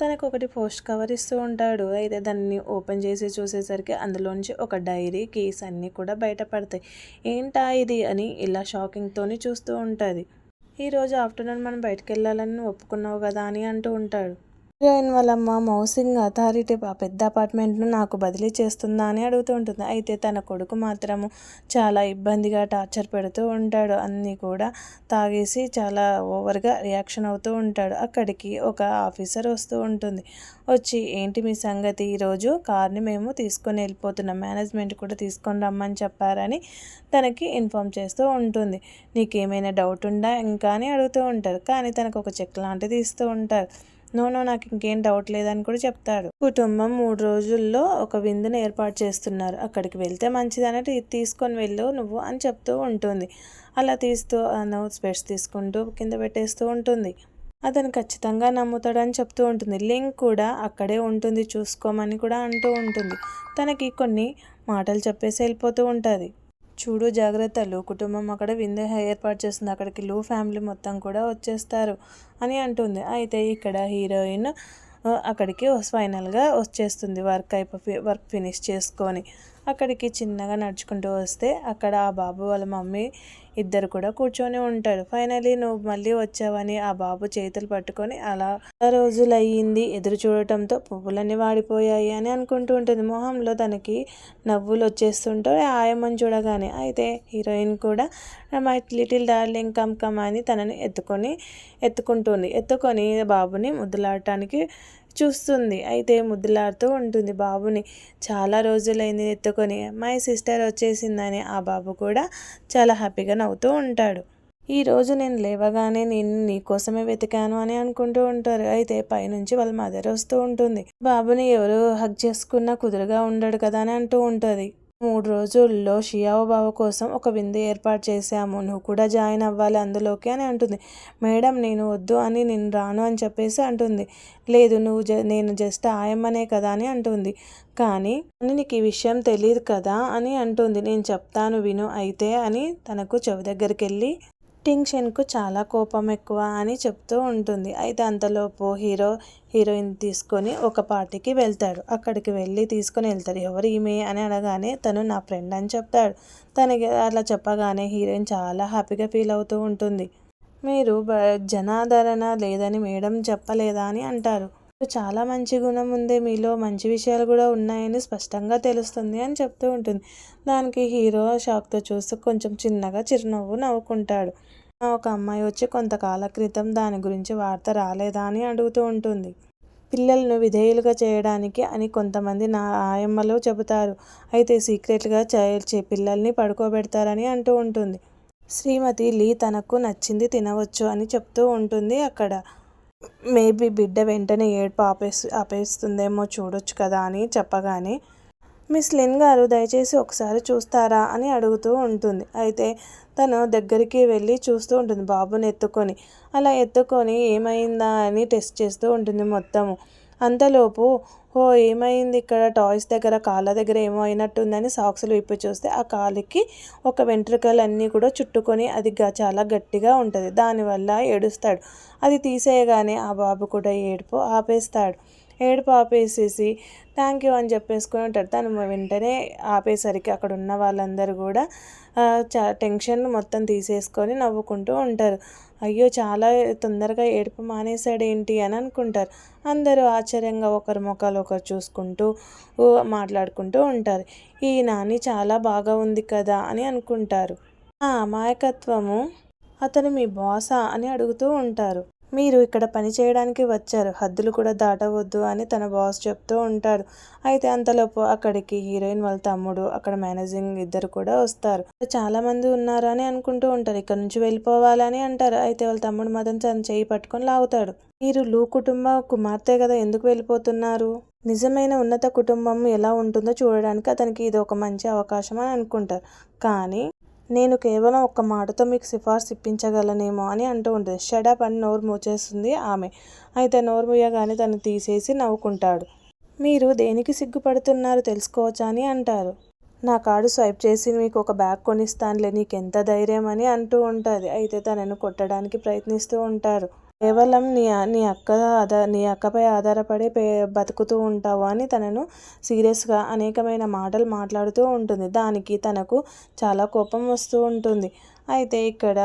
తనకు ఒకటి పోస్ట్ కవర్ ఇస్తూ ఉంటాడు. అయితే దాన్ని ఓపెన్ చేసి చూసేసరికి అందులోంచి ఒక డైరీ, కీస్ అన్నీ కూడా బయటపడతాయి. ఏంటా ఇది అని ఇలా షాకింగ్తోని చూస్తూ ఉంటుంది. ఈరోజు ఆఫ్టర్నూన్ మనం బయటకు వెళ్ళాలని ఒప్పుకున్నావు కదా అని అంటూ ఉంటాడు. హీరోయిన్ వాళ్ళమ్మ మౌసింగ్ అథారిటీ పెద్ద అపార్ట్మెంట్ను నాకు బదిలీ చేస్తుందా అని అడుగుతూ ఉంటుంది. అయితే తన కొడుకు మాత్రము చాలా ఇబ్బందిగా టార్చర్ పెడుతూ ఉంటాడు. అన్నీ కూడా తాగేసి చాలా ఓవర్గా రియాక్షన్ అవుతూ ఉంటాడు. అక్కడికి ఒక ఆఫీసర్ వస్తూ ఉంటుంది. వచ్చి ఏంటి మీ సంగతి, ఈరోజు కార్ని మేము తీసుకొని వెళ్ళిపోతున్నాం, మేనేజ్మెంట్ కూడా తీసుకొని రమ్మని చెప్పారని తనకి ఇన్ఫామ్ చేస్తూ ఉంటుంది. నీకేమైనా డౌట్ ఉందా ఇంకా అని అడుగుతూ ఉంటారు. కానీ తనకు ఒక చెక్ లాంటిది ఇస్తూ ఉంటారు. నో నో నాకు ఇంకేం డౌట్ లేదని కూడా చెప్తాడు. కుటుంబం 3 రోజుల్లో ఒక విందుని ఏర్పాటు చేస్తున్నారు, అక్కడికి వెళ్తే మంచిది అన్నట్టు తీసుకొని వెళ్ళు నువ్వు అని చెప్తూ ఉంటుంది. అలా తీస్తూ స్పెట్స్ తీసుకుంటూ కింద పెట్టేస్తూ ఉంటుంది. అతను ఖచ్చితంగా నమ్ముతాడని చెప్తూ ఉంటుంది. లింక్ కూడా అక్కడే ఉంటుంది చూసుకోమని కూడా అంటూ ఉంటుంది. తనకి కొన్ని మాటలు చెప్పేసి వెళ్ళిపోతూ ఉంటుంది. చూడు జాగ్రత్తలు, కుటుంబం అక్కడ విందు ఏర్పాటు చేస్తుంది, అక్కడికి లూ ఫ్యామిలీ మొత్తం కూడా వచ్చేస్తారు అని అంటుంది. అయితే ఇక్కడ హీరోయిన్ అక్కడికి ఫైనల్గా వచ్చేస్తుంది, వర్క్ ఫినిష్ చేసుకొని. అక్కడికి చిన్నగా నడుచుకుంటూ వస్తే అక్కడ ఆ బాబు వాళ్ళ మమ్మీ ఇద్దరు కూడా కూర్చొని ఉంటారు. ఫైనలీ నువ్వు మళ్ళీ వచ్చావని ఆ బాబు చేతులు పట్టుకొని అలా రోజులు అయ్యింది ఎదురు చూడటంతో పువ్వులన్నీ వాడిపోయాయి అని అనుకుంటూ ఉంటుంది. మొహంలో తనకి నవ్వులు వచ్చేస్తుంటాయి ఆయమ్మని చూడగానే. అయితే హీరోయిన్ కూడా my little darling come come అని తనని ఎత్తుకొని బాబుని ముద్దులాడటానికి చూస్తుంది. అయితే ముద్దులాడుతూ ఉంటుంది బాబుని. చాలా రోజులైంది ఎత్తుకొని మై సిస్టర్ వచ్చేసిందని ఆ బాబు కూడా చాలా హ్యాపీగా నవ్వుతూ ఉంటాడు. ఈరోజు నేను లేవగానే నేను నీకోసమే వెతికాను అని అనుకుంటూ ఉంటారు. అయితే పైనుంచి వాళ్ళ మదర్ వస్తూ ఉంటుంది. బాబుని ఎవరు హగ్ చేసుకున్నా కుదురుగా ఉండడు కదా అని అంటూ ఉంటుంది. 3 రోజుల్లో షియావో బావ కోసం ఒక విందు ఏర్పాటు చేశాము, నువ్వు కూడా జాయిన్ అవ్వాలి అందులోకి అని అంటుంది. మేడం నేను వద్దు అని నేను రాను అని చెప్పేసి అంటుంది. లేదు నేను జస్ట్ ఆయమ్మనే కదా అని అంటుంది. కానీ నీకు ఈ విషయం తెలియదు కదా అని అంటుంది. నేను చెప్తాను విను అయితే అని తనకు చెవి దగ్గరికి వెళ్ళి టెన్షన్కు చాలా కోపం ఎక్కువ అని చెప్తూ ఉంటుంది. అయితే అంతలోపు హీరోయిన్ తీసుకొని ఒక పార్టీకి వెళ్తాడు. అక్కడికి వెళ్ళి తీసుకొని వెళ్తాడు. ఎవరు ఈమె అని అనగానే తను నా ఫ్రెండ్ అని చెప్తాడు. తనకి అలా చెప్పగానే హీరోయిన్ చాలా హ్యాపీగా ఫీల్ అవుతూ ఉంటుంది. మీరు జనాదరణ లేదని మేడం చెప్పలేదా అని అంటారు. చాలా మంచి గుణం ఉంది మీలో, మంచి విషయాలు కూడా ఉన్నాయని స్పష్టంగా తెలుస్తుంది అని చెప్తూ ఉంటుంది. దానికి హీరో షాక్తో చూస్తూ కొంచెం చిన్నగా చిరునవ్వు నవ్వుకుంటాడు. ఒక అమ్మాయి వచ్చి కొంతకాల క్రితం దాని గురించి వార్త రాలేదా అని అడుగుతూ ఉంటుంది. పిల్లలను విధేయులుగా చేయడానికి అని కొంతమంది నా ఆయమ్మలు చెబుతారు, అయితే సీక్రెట్గా పిల్లల్ని పడుకోబెడతారని అంటూ ఉంటుంది. శ్రీమతి లీ తనకు నచ్చింది తినవచ్చు అని చెప్తూ ఉంటుంది. అక్కడ మేబీ బిడ్డ వెంటనే ఏడుపు ఆపేస్తుందేమో చూడొచ్చు కదా అని చెప్పగానే మిస్ లిన్ గారు దయచేసి ఒకసారి చూస్తారా అని అడుగుతూ ఉంటుంది. అయితే తను దగ్గరికి వెళ్ళి చూస్తూ ఉంటుంది బాబుని ఎత్తుకొని. అలా ఎత్తుకొని ఏమైందా అని టెస్ట్ చేస్తూ ఉంటుంది మొత్తము. అంతలోపు ఏమైంది ఇక్కడ టాయ్స్ దగ్గర కాళ్ళ దగ్గర ఏమో అయినట్టుందని సాక్సులు విప్పి చూస్తే ఆ కాలికి ఒక వెంట్రుకలన్నీ కూడా చుట్టుకొని అది చాలా గట్టిగా ఉంటుంది. దానివల్ల ఏడుస్తాడు. అది తీసేయగానే ఆ బాబు కూడా ఏడుపు ఆపేసేసి థ్యాంక్ యూ అని చెప్పేసుకొని ఉంటాడు. తను వెంటనే ఆపేసరికి అక్కడ ఉన్న వాళ్ళందరూ కూడా టెన్షన్ మొత్తం తీసేసుకొని నవ్వుకుంటూ ఉంటారు. అయ్యో చాలా తొందరగా ఏడుపు మానేశాడేంటి అని అనుకుంటారు. అందరూ ఆశ్చర్యంగా ఒకరి ముఖాలు ఒకరు చూసుకుంటూ మాట్లాడుకుంటూ ఉంటారు. ఈ నాని చాలా బాగా ఉంది కదా అని అనుకుంటారు. ఆ అమాయకత్వము అతను మీ బాసా అని అడుగుతూ ఉంటారు. మీరు ఇక్కడ పని చేయడానికి వచ్చారు, హద్దులు కూడా దాటవద్దు అని తన బాస్ చెప్తూ ఉంటాడు. అయితే అంతలోపు అక్కడికి హీరోయిన్ వాళ్ళ తమ్ముడు, అక్కడ మేనేజింగ్ ఇద్దరు కూడా వస్తారు. చాలా మంది ఉన్నారు అని అనుకుంటూ ఉంటారు. ఇక్కడ నుంచి వెళ్ళిపోవాలని అంటారు. అయితే వాళ్ళ తమ్ముడు మాత్రం తన చేయి పట్టుకొని లాగుతాడు. మీరు లూ కుటుంబ కుమార్తె కదా, ఎందుకు వెళ్ళిపోతున్నారు? నిజమైన ఉన్నత కుటుంబం ఎలా ఉంటుందో చూడడానికి అతనికి ఇది ఒక మంచి అవకాశం అని అనుకుంటారు. కానీ నేను కేవలం ఒక్క మాటతో మీకు సిఫార్సు ఇప్పించగలనేమో అని అంటూ ఉంటుంది. షడప్ అని నోరు మూచేస్తుంది ఆమె. అయితే నోరు మూయగానే తను తీసేసి నవ్వుకుంటాడు. మీరు దేనికి సిగ్గుపడుతున్నారు తెలుసుకోవచ్చా అని అంటారు. నా కార్డు స్వైప్ చేసి మీకు ఒక బ్యాగ్ కొనిస్తానులే, నీకెంత ధైర్యం అని అంటూ ఉంటుంది. అయితే తనను కొట్టడానికి ప్రయత్నిస్తూ ఉంటారు. కేవలం నీ అక్కపై ఆధారపడి బతుకుతూ ఉంటావు అని తనను సీరియస్గా అనేకమైన మాటలు మాట్లాడుతూ ఉంటుంది. దానికి తనకు చాలా కోపం వస్తూ ఉంటుంది. అయితే ఇక్కడ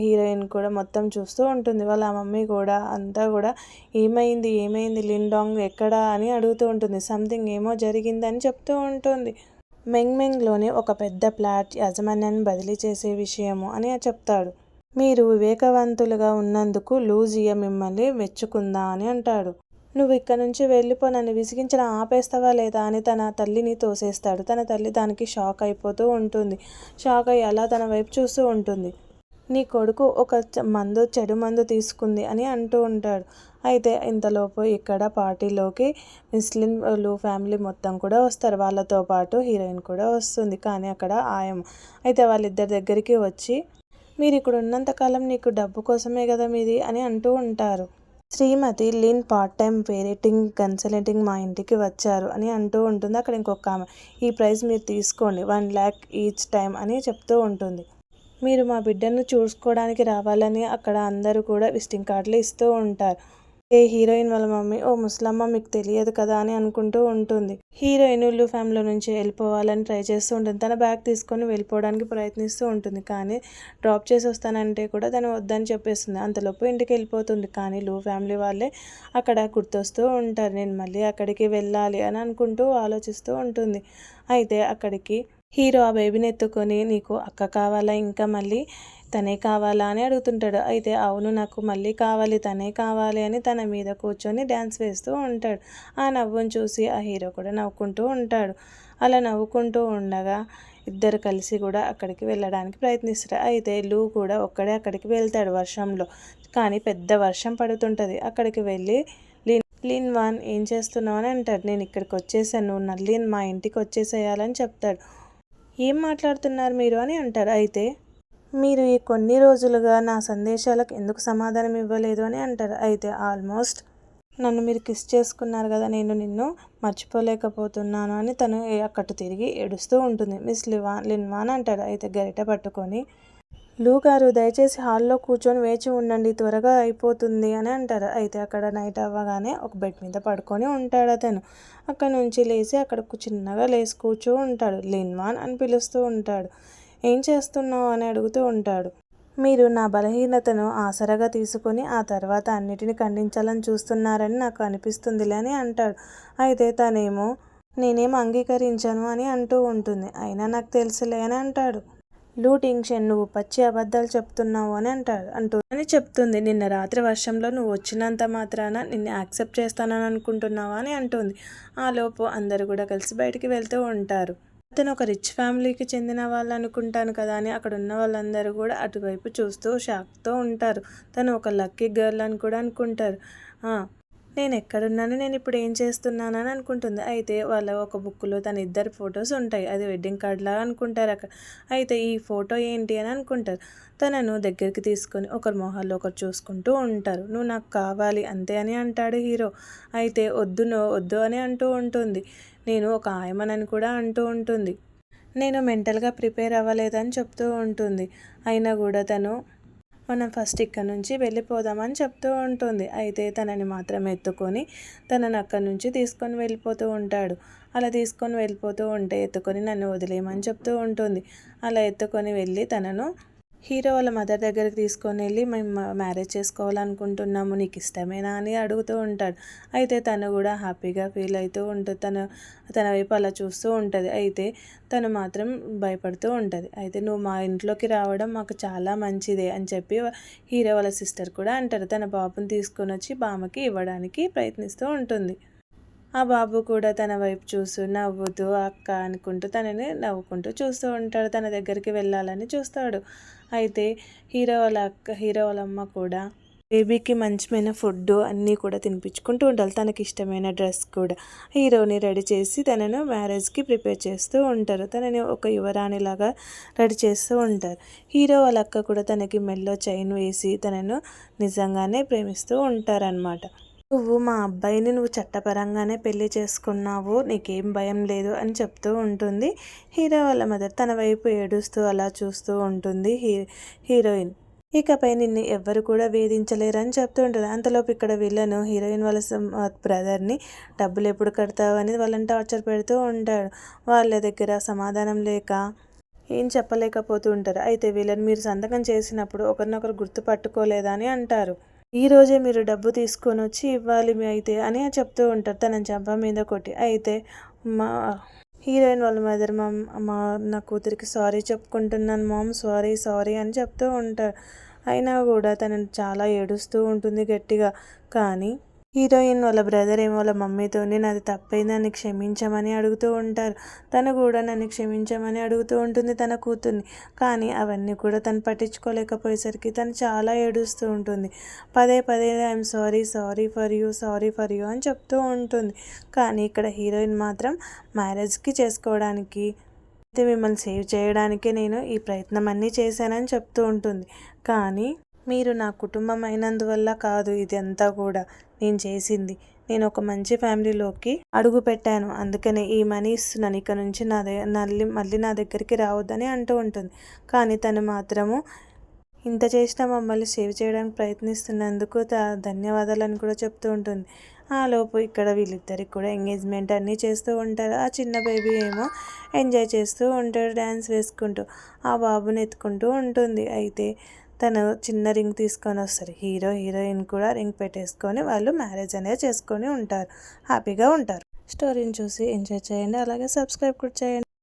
హీరోయిన్ కూడా మొత్తం చూస్తూ ఉంటుంది. వాళ్ళ మమ్మీ కూడా అంతా కూడా ఏమైంది లిండాంగ్ ఎక్కడా అని అడుగుతూ ఉంటుంది. సంథింగ్ ఏమో జరిగిందని చెప్తూ ఉంటుంది. మెంగ్మెంగ్లోని ఒక పెద్ద ఫ్లాట్ యాజమాన్యాన్ని బదిలీ చేసే విషయము అని చెప్తాడు. మీరు వివేకవంతులుగా ఉన్నందుకు లూజియా మిమ్మల్ని మెచ్చుకుందా అని అంటాడు. నువ్వు ఇక్కడ నుంచి వెళ్ళిపో, నన్ను విసిగించడం ఆపేస్తావా లేదా అని తన తల్లిని తోసేస్తాడు. తన తల్లి దానికి షాక్ అయిపోతూ ఉంటుంది. షాక్ అయ్యి అలా తన వైపు చూస్తూ ఉంటుంది. నీ కొడుకు ఒక చెడు మందు తీసుకుంది అని అంటూ ఉంటాడు. అయితే ఇంతలోపు ఇక్కడ పార్టీలోకి ముస్లింలు ఫ్యామిలీ మొత్తం కూడా వస్తారు. వాళ్ళతో పాటు హీరోయిన్ కూడా వస్తుంది. కానీ అక్కడ అయితే వాళ్ళిద్దరి దగ్గరికి వచ్చి, మీరు ఇక్కడ ఉన్నంతకాలం నీకు డబ్బు కోసమే కదా మీది అని అంటూ ఉంటారు. Shrimati Lynn part time parenting consultant మా ఇంటికి వచ్చారు అని అంటూ ఉంటుంది. అక్కడ ఇంకొక ఆమె, ఈ ప్రైజ్ మీరు తీసుకోండి, 1 lakh ఈచ్ టైం అని చెప్తూ ఉంటుంది. మీరు మా బిడ్డను చూసుకోవడానికి రావాలని అక్కడ అందరూ కూడా విజిటింగ్ కార్డులు ఇస్తూ ఉంటారు. హీరోయిన్ వాళ్ళ మమ్మీ, ఓ ముసలమ్మ మీకు తెలియదు కదా అని అనుకుంటూ ఉంటుంది. హీరోయిన్ లు ఫ్యామిలీ నుంచి వెళ్ళిపోవాలని ట్రై చేస్తూ ఉంటుంది. తన బ్యాగ్ తీసుకొని వెళ్ళిపోవడానికి ప్రయత్నిస్తూ ఉంటుంది. కానీ డ్రాప్ చేసి వస్తానంటే కూడా తను వద్దని చెప్పేస్తుంది. అంతలోపు ఇంటికి వెళ్ళిపోతుంది. కానీ లూ ఫ్యామిలీ వాళ్ళే అక్కడ గుర్తొస్తూ ఉంటారు. నేను మళ్ళీ అక్కడికి వెళ్ళాలి అని అనుకుంటూ ఆలోచిస్తూ ఉంటుంది. అయితే అక్కడికి హీరో ఆ బేబీని ఎత్తుకొని, నీకు అక్క కావాలా, ఇంకా మళ్ళీ తనే కావాలా అని అడుగుతుంటాడు. అయితే అవును, నాకు మళ్ళీ కావాలి, తనే కావాలి అని తన మీద కూర్చొని డ్యాన్స్ వేస్తూ ఉంటాడు. ఆ నవ్వును చూసి ఆ హీరో కూడా నవ్వుకుంటూ ఉంటాడు. అలా నవ్వుకుంటూ ఉండగా ఇద్దరు కలిసి కూడా అక్కడికి వెళ్ళడానికి ప్రయత్నిస్తారు. అయితే లూ కూడా ఒక్కడే అక్కడికి వెళ్తాడు వర్షంలో. కానీ పెద్ద వర్షం పడుతుంటుంది. అక్కడికి వెళ్ళి లిన్ వాన్ ఏం చేస్తున్నావు అని అంటాడు. నేను ఇక్కడికి వచ్చేసాను, నువ్వు నల్లిన్ మా ఇంటికి వచ్చేసేయాలని చెప్తాడు. ఏం మాట్లాడుతున్నారు మీరు అని అంటారు. అయితే మీరు ఈ కొన్ని రోజులుగా నా సందేశాలకు ఎందుకు సమాధానం ఇవ్వలేదు అని అంటారు. అయితే ఆల్మోస్ట్ నన్ను మీరు కిస్ చేసుకున్నారు కదా, నేను నిన్ను మర్చిపోలేకపోతున్నాను అని తను అక్కట తిరిగి ఏడుస్తూ ఉంటుంది. మిస్ లిన్వాన్ అంటాడు. అయితే గరిట పట్టుకొని, లూ గారు దయచేసి హాల్లో కూర్చొని వేచి ఉండండి, త్వరగా అయిపోతుంది అని అంటారు. అయితే అక్కడ నైట్ అవ్వగానే ఒక బెడ్ మీద పడుకొని ఉంటాడు అతను. అక్కడ నుంచి లేచి అక్కడ చిన్నగా లేచి కూర్చో ఉంటాడు. లిన్వాన్ అని పిలుస్తూ ఉంటాడు. ఏం చేస్తున్నావు అని అడుగుతూ ఉంటాడు. మీరు నా బలహీనతను ఆసరగా తీసుకొని ఆ తర్వాత అన్నిటిని ఖండించాలని చూస్తున్నారని నాకు అనిపిస్తుందిలే అని అంటాడు. అయితే తనేమో నేనేం అంగీకరించాను అని అంటూ ఉంటుంది. అయినా నాకు తెలుసులే అని అంటాడు. లూ టింగ్షన్, నువ్వు పచ్చి అబద్ధాలు చెప్తున్నావు అని చెప్తుంది. నిన్న రాత్రి వర్షంలో నువ్వు వచ్చినంత మాత్రాన నిన్ను యాక్సెప్ట్ చేస్తానని అనుకుంటున్నావా అని అంటుంది. ఆ లోపు అందరూ కూడా కలిసి బయటికి వెళ్తూ ఉంటారు. అతను ఒక రిచ్ ఫ్యామిలీకి చెందిన వాళ్ళు అనుకుంటాను కదా అని అక్కడ ఉన్న వాళ్ళందరూ కూడా అటువైపు చూస్తూ షాక్తో ఉంటారు. తను ఒక లక్కీ గర్ల్ అని కూడా అనుకుంటారు. నేను ఎక్కడున్నాను, నేను ఇప్పుడు ఏం చేస్తున్నాను అని అనుకుంటుంది. అయితే వాళ్ళ ఒక బుక్లో తన ఇద్దరు ఫొటోస్ ఉంటాయి. అది వెడ్డింగ్ కార్డ్ లాగా అనుకుంటారు అక్కడ. అయితే ఈ ఫోటో ఏంటి అని అనుకుంటారు. తనను దగ్గరికి తీసుకొని ఒకరి మొహాల్లో ఒకరు చూసుకుంటూ ఉంటారు. నువ్వు నాకు కావాలి అంతే అని అంటాడు హీరో. అయితే వద్దు అని అంటూ ఉంటుంది. నేను ఒక ఆయమనని కూడా అంటూ ఉంటుంది. నేను మెంటల్గా ప్రిపేర్ అవ్వలేదని చెప్తూ ఉంటుంది. అయినా కూడా తను మనం ఫస్ట్ ఇక్కడ నుంచి వెళ్ళిపోదామని చెప్తూ ఉంటుంది. అయితే తనని మాత్రం ఎత్తుకొని తనని అక్కడి నుంచి తీసుకొని వెళ్ళిపోతూ ఉంటాడు. అలా తీసుకొని వెళ్ళిపోతూ ఉంటే ఎత్తుకొని నన్ను వదిలేయమని చెప్తూ ఉంటుంది. అలా ఎత్తుకొని వెళ్ళి తనను హీరో వాళ్ళ మదర్ దగ్గరికి తీసుకొని వెళ్ళి, మేము మ్యారేజ్ చేసుకోవాలనుకుంటున్నాము, నీకు ఇష్టమేనా అని అడుగుతూ ఉంటాడు. అయితే తను కూడా హ్యాపీగా ఫీల్ అవుతూ ఉంటుంది. తన వైపు అలా చూస్తూ ఉంటుంది. అయితే తను మాత్రం భయపడుతూ ఉంటుంది. అయితే నువ్వు మా ఇంట్లోకి రావడం మాకు చాలా మంచిదే అని చెప్పి హీరో వాళ్ళ సిస్టర్ కూడా అంటారు. తన బాబుని తీసుకొని వచ్చి బామ్మకి ఇవ్వడానికి ప్రయత్నిస్తూ ఉంటుంది. ఆ బాబు కూడా తన వైపు చూస్తూ నవ్వుతూ అక్క అనుకుంటూ తనని నవ్వుకుంటూ చూస్తూ ఉంటాడు. తన దగ్గరికి వెళ్ళాలని చూస్తాడు. అయితే హీరో వాళ్ళ అమ్మ కూడా బేబీకి మంచిమైన ఫుడ్ అన్నీ కూడా తినిపించుకుంటూ ఉండాలి. తనకి ఇష్టమైన డ్రెస్ కూడా హీరోని రెడీ చేసి తనను మ్యారేజ్కి ప్రిపేర్ చేస్తూ ఉంటారు. తనని ఒక యువరాణిలాగా రెడీ చేస్తూ ఉంటారు. హీరో వాళ్ళ అక్క కూడా తనకి మెల్లో చైన్ వేసి తనను నిజంగానే ప్రేమిస్తూ ఉంటారనమాట. నువ్వు చట్టపరంగానే పెళ్లి చేసుకున్నావు, నీకేం భయం లేదు అని చెప్తూ ఉంటుంది హీరో వాళ్ళ మదర్. తన వైపు ఏడుస్తూ అలా చూస్తూ ఉంటుంది హీరోయిన్. ఇకపై నిన్ను ఎవ్వరు కూడా వేధించలేరని చెప్తూ ఉంటుంది. అంతలోపు ఇక్కడ విలను హీరోయిన్ వాళ్ళ బ్రదర్ని డబ్బులు ఎప్పుడు కడతావు అని వాళ్ళని టార్చర్ పెడుతూ ఉంటాడు. వాళ్ళ దగ్గర సమాధానం లేక ఏం చెప్పలేకపోతూ ఉంటారు. అయితే విలన్, మీరు సంతకం చేసినప్పుడు ఒకరినొకరు గుర్తుపట్టుకోలేదా అని అంటారు. ఈరోజే మీరు డబ్బు తీసుకొని వచ్చి ఇవ్వాలి అయితే అని చెప్తూ ఉంటారు తన చెంప మీద కొట్టి. అయితే మా హీరోయిన్ వాళ్ళ మదర్, నా కూతురికి సారీ చెప్పుకుంటున్నాను మామ్, సారీ అని చెప్తూ ఉంటారు. అయినా కూడా తను చాలా ఏడుస్తూ ఉంటుంది గట్టిగా. కానీ హీరోయిన్ వాళ్ళ బ్రదర్ ఏమో వాళ్ళ మమ్మీతోని నాది తప్పైంది, నన్ను క్షమించమని అడుగుతూ ఉంటారు. తను కూడా నన్ను క్షమించమని అడుగుతూ ఉంటుంది తన కూతుర్ని. కానీ అవన్నీ కూడా తను పట్టించుకోలేకపోయేసరికి తను చాలా ఏడుస్తూ ఉంటుంది. పదే పదే I'm sorry, sorry for you, sorry for you అని చెప్తూ ఉంటుంది. కానీ ఇక్కడ హీరోయిన్ మాత్రం మ్యారేజ్కి చేసుకోవడానికి అయితే మిమ్మల్ని సేవ్ చేయడానికే నేను ఈ ప్రయత్నం అన్నీ చేశానని చెప్తూ ఉంటుంది. కానీ మీరు నా కుటుంబం అయినందువల్ల కాదు ఇది అంతా కూడా నేను చేసింది. నేను ఒక మంచి ఫ్యామిలీలోకి అడుగు పెట్టాను, అందుకనే ఈ మనీ ఇస్తున్నాను, ఇక నుంచి మళ్ళీ నా దగ్గరికి రావద్దని అంటూ ఉంటుంది. కానీ తను మాత్రము ఇంత చేసిన మమ్మల్ని సేవ్ చేయడానికి ప్రయత్నిస్తున్నందుకు ధన్యవాదాలని కూడా చెప్తూ ఉంటుంది. ఆలోపు ఇక్కడ వీళ్ళిద్దరికి కూడా ఎంగేజ్మెంట్ అన్నీ చేస్తూ ఉంటారు. ఆ చిన్న బేబీ ఏమో ఎంజాయ్ చేస్తూ ఉంటాడు డ్యాన్స్ వేసుకుంటూ. ఆ బాబుని ఎత్తుకుంటూ ఉంటుంది. అయితే తను చిన్న రింగ్ తీసుకొని వస్తారు. హీరోయిన్ కూడా రింగ్ పెట్టేసుకొని వాళ్ళు మ్యారేజ్ అనేది చేసుకొని ఉంటారు. హ్యాపీగా ఉంటారు. స్టోరీని చూసి ఎంజాయ్ చేయండి. అలాగే సబ్స్క్రైబ్ కూడా చేయండి.